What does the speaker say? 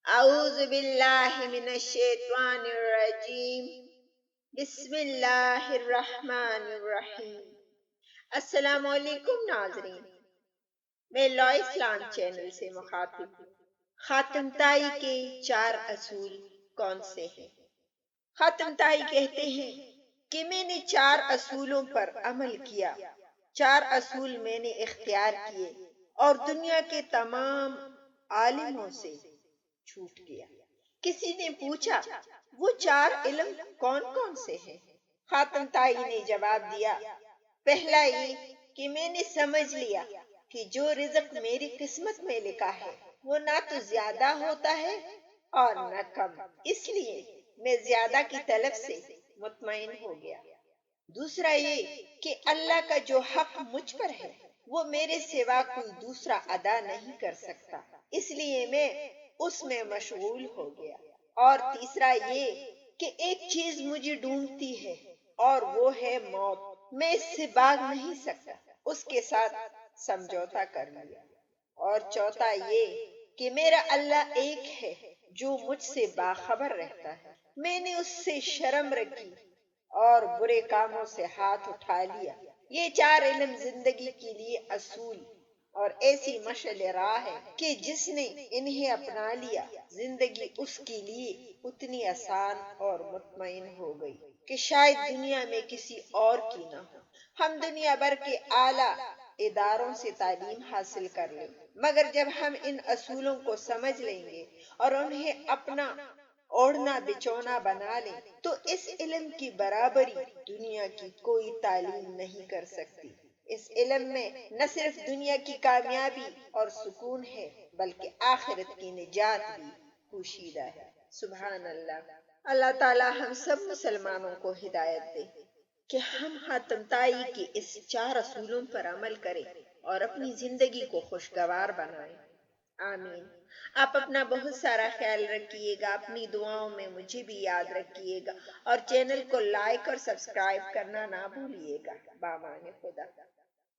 اعوذ باللہ من الشیطان الرجیم بسم اللہ الرحمن الرحیم۔ السلام علیکم ناظرین، میں لا اسلام چینل سے مخاطب ہوں۔ خاتم طائی کے 4 اصول کون سے ہیں؟ خاتم طائی کہتے ہیں کہ میں نے 4 اصولوں پر عمل کیا، 4 اصول میں نے اختیار کیے اور دنیا کے تمام عالموں سے چھوٹ گیا۔ کسی نے پوچھا وہ 4 علم کون کون سے ہیں؟ خاتم طائی نے جواب دیا، پہلا یہ کہ میں نے سمجھ لیا کہ جو رزق میری قسمت میں لکھا ہے وہ نہ تو زیادہ ہوتا ہے اور نہ کم، اس لیے میں زیادہ کی طلب سے مطمئن ہو گیا۔ دوسرا یہ کہ اللہ کا جو حق مجھ پر ہے وہ میرے سوا کوئی دوسرا ادا نہیں کر سکتا، اس لیے میں اس میں مشغول ہو گیا۔ اور تیسرا یہ کہ ایک چیز مجھے ڈھونڈتی ہے اور وہ ہے موت، میں اس سے بھاگ نہیں سکتا، اس کے ساتھ سمجھوتا کر لیا۔ اور چوتھا یہ کہ میرا اللہ ایک ہے جو مجھ سے باخبر رہتا ہے، میں نے اس سے شرم رکھی اور برے کاموں سے ہاتھ اٹھا لیا۔ یہ 4 علم زندگی کے لیے اصول اور ایسی مشعل راہ ہے کہ جس نے انہیں اپنا لیا زندگی اس کے لیے اتنی آسان اور مطمئن ہو گئی کہ شاید دنیا میں کسی اور کی نہ ہو۔ ہم دنیا بھر کے اعلیٰ اداروں سے تعلیم حاصل کر لیں، مگر جب ہم ان اصولوں کو سمجھ لیں گے اور انہیں اپنا اوڑھنا بچھونا بنا لیں تو اس علم کی برابری دنیا کی کوئی تعلیم نہیں کر سکتی۔ اس علم میں نہ صرف دنیا کی کامیابی اور سکون ہے بلکہ آخرت کی نجات بھی پوشیدہ ہے۔ سبحان اللہ۔ اللہ تعالی ہم سب مسلمانوں کو ہدایت دے کہ ہم خاتم طائی کے اس 4 اصولوں پر عمل کریں اور اپنی زندگی کو خوشگوار بنائیں۔ آمین۔ آپ اپنا بہت سارا خیال رکھیے گا، اپنی دعاؤں میں مجھے بھی یاد رکھیے گا اور چینل کو لائک اور سبسکرائب کرنا نہ بھولیے گا۔ بامان خدا۔